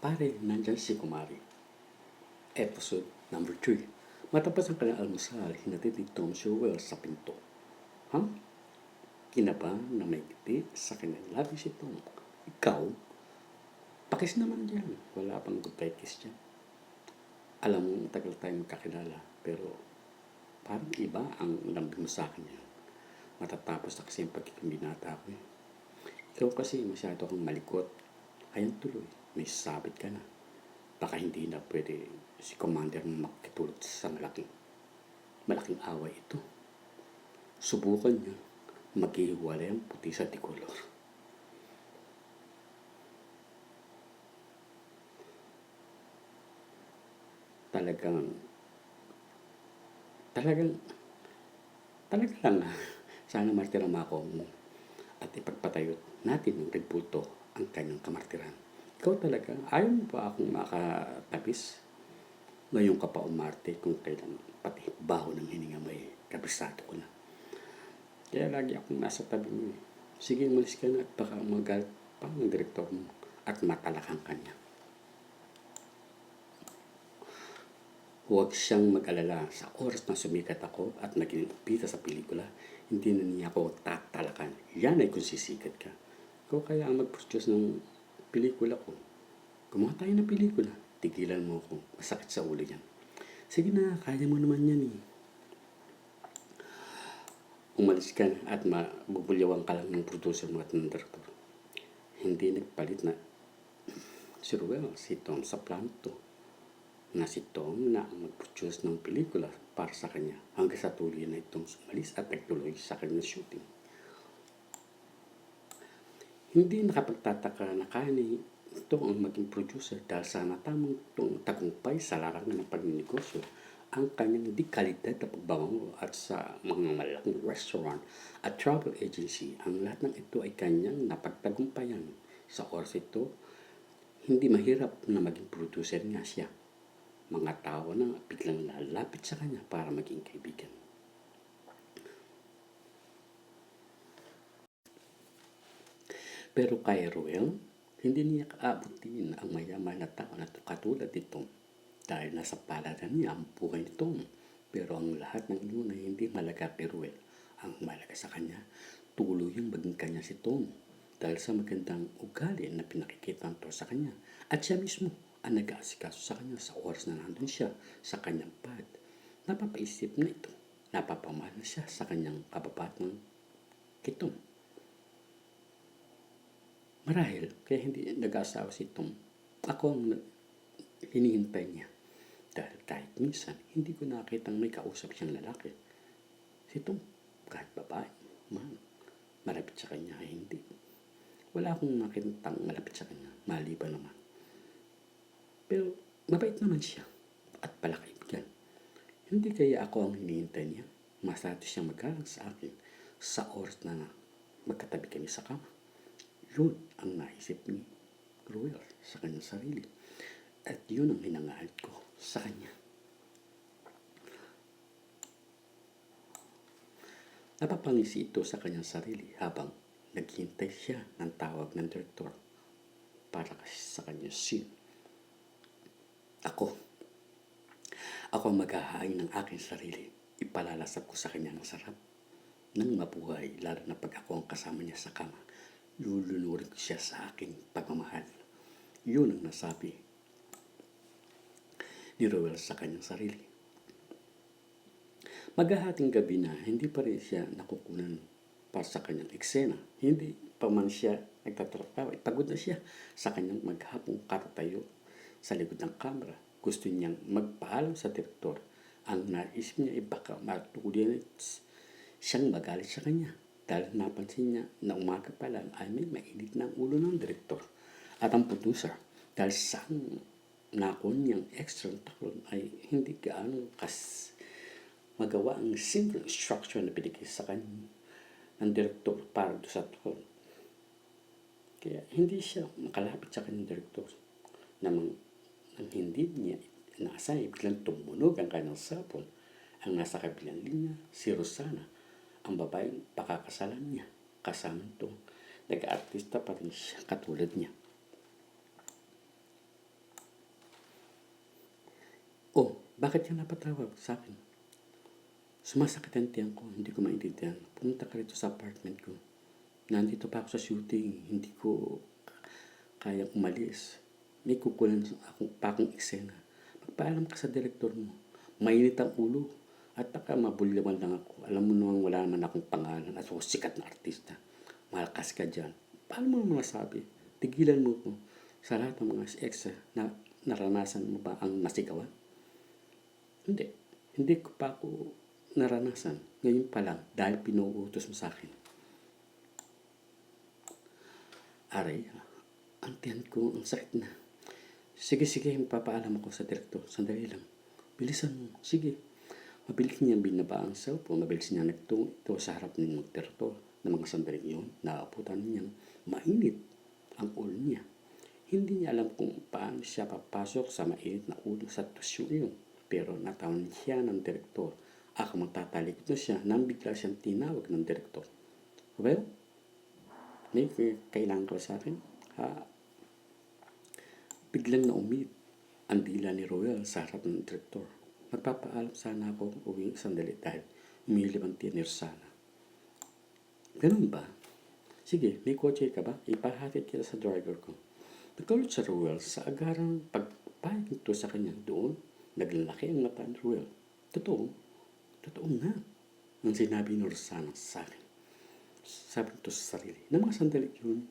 Pare, nandyan si Kumari. Episode number 3. Matapos ang kanyang almusal, hinatid ni Tom si Will sa pinto. Ha? Kinaba na may ngiti sa kanyang labi si Tom. Ikaw? Pakis naman dyan. Wala pang goodbye kiss dyan. Alam mo, tagal tayo magkakilala. Pero parang iba ang lambing mo sa akin yan. Matatapos na kasi yung pagkikambinata ko eh. Ikaw kasi masyado kang malikot. Ayan tuloy, may sabit ka na. Baka hindi na pwede si Commander makitulog sa malaking away ito. Subukan niya maghihiwalay ang puti sa tikolor. Talagang lang sana martirang ako mo at ipagpatayo natin ng rebulto ang kanyang kamartiran. Ikaw talaga, ayaw mo ba akong makatapis? Ngayon ka pa umarte kung kailan pati baho ng hininga may kabisado ko na. Kaya lagi akong nasa tabi mo eh. Sige, umalis ka na at baka magalit pa ng direktor mo at matalakang kanya. Huwag siyang mag-alala. Sa oras na sumikat ako at naging pita sa pelikula, hindi na niya ako tatalakan. Yan ay kung sisikat ka. Ikaw kaya ang mag-produce ng pelikula ko. Gumawa tayo ng pelikula. Tigilan mo ako. Masakit sa ulo yan. Sige na, kaya mo naman yan eh. Umalis ka na at mabubulyawan ka lang ng producer mo at ng director. Hindi nagpalit na si Ruel, si Tom sa plano to. Na si Tom na ang mag-produce ng pelikula para sa kanya hanggang sa tuloy na itong umalis at nagtuloy sa kanyang shooting. Hindi nakapagtataka na kaya ni ito ang maging producer dahil sa natamang itong tagumpay sa larangan ng pagninegosyo ang kanyang di kalidad na pagbango at sa mga malaking restaurant at travel agency. Ang lahat ng ito ay kanyang napagtagumpayan. Sa oras ito, hindi mahirap na maging producer nga siya. Mga tao na biglang lalapit sa kanya para maging kaibigan. Pero kay Ruel, hindi niya kaabutin ang mayaman na tao na katulad nito dahil nasa palaran niya ang buhay nito. Pero ang lahat ng iyon ay hindi malaga kay Ruel. Ang malaga sa kanya, tuluyang maging kanya si Tom dahil sa magandang ugali na pinakikita nito sa kanya. At siya mismo ang nag-aasikaso sa kanya sa oras na nandun siya sa kanyang pad. Napapaisip na ito, napapamahal na siya sa kanyang kababatang Tom. Marahil, kaya hindi nag-aasawa si Tom. Ako ang hinihintay niya. Dahil kahit minsan, hindi ko nakitang may kausap siyang lalaki. Si Tom, kahit babae, malapit sa kanya ay hindi. Wala akong nakitang malapit sa kanya, maliban naman. Pero mabait naman siya at palakaibigan. Hindi kaya ako ang hinihintay niya. Masyado siyang magalang sa akin sa oras na magkatabi kami sa kama. Yun ang naisip ni Ruel sa kanyang sarili. At yun ang hinangaan ko sa kanya. Napapangisi ito sa kanyang sarili habang naghihintay siya ng tawag ng direktor para sa kanyang scene. Ako ang maghahain ng aking sarili. Ipalalasap ko sa kanya ng sarap nang mabuhay, lalo na pag ako ang kasama niya sa kama. Lulunurin ko siya sa aking pagmamahal. Yun ang nasabi ni Ruel sa kanyang sarili. Maghahating gabi na, hindi pa rin siya nakukunan para sa kanyang eksena. Hindi pa man siya nagtatrabaho. Pagod na siya sa kanyang maghapong katatayo sa likod ng kamera. Gusto niyang magpaalam sa direktor. Ang naisip niya ay baka matuloy siyang magalit sa kanya dahil napansin niya na umaga pa lang ay may mainit na ulo ng direktor at ang producer dahil sa nakon niyang extra taklon ay hindi gaano magawa ang simple structure na binigay sa kanya ng direktor para do sa taklon. Kaya hindi siya makalapit sa kanyang direktor nang hindi niya inaasahan, biglang tumunog ang kanyang cellphone. Ang nasa kabilang linya, si Rosana, ang babaeng pakakasalan niya. Kasama ito, nag-aartista pa rin siya katulad niya. Bakit ka napatawag sa akin? Sumasakit ang tiyan ko, hindi ko maintindihan. Pumunta ka rito sa apartment ko. Nandito pa ako sa shooting, hindi ko kayang umalis. May kukulan akong eksena. Magpaalam ka sa direktor mo. Mainit ang ulo. At baka mabulyawan lang ako. Alam mo naman wala naman akong pangalan at ako sikat na artista. Malakas ka dyan. Paano mo naman masabi? Tigilan mo ko. Sa lahat ng mga ex na naranasan mo ba ang nasigawan? Hindi. Hindi ko pa ako naranasan. Ngayon pa lang dahil pinuutos mo sa akin. Aray, ang tiyan ko, ang sakit na. Sige, magpapaalam ako sa direktor. Sandali lang. Bilisan mo. Sige. Mabilis niya binaba ang cellphone. Mabilis niya nagtungo ito sa harap ng direktor. Na mga sandaling yun, naabutan niyang mainit ang ulo niya. Hindi niya alam kung paano siya papasok sa mainit na ulo sa tusyo yun. Pero natawan siya ng direktor. Ako magtatalikod na siya nang bigla siyang tinawag ng direktor. Well, may kailangan ka sa akin? Biglang naumit ang dila ni Roel sa harap ng direktor. Magpapaalam sana ako uwi sandali dahil umilip ang tiyan ni Rosana. Ganun ba? Sige, may kotse ka ba? Ipahatid kita sa driver ko. Nagkalot sa Roel sa agarang pagpahig nito sa kanya doon. Naglalaki ang mata ni Roel. Totoo nga ang sinabi ni Rosana sa akin. Sabi nito sa sarili. Na mga sandali yun,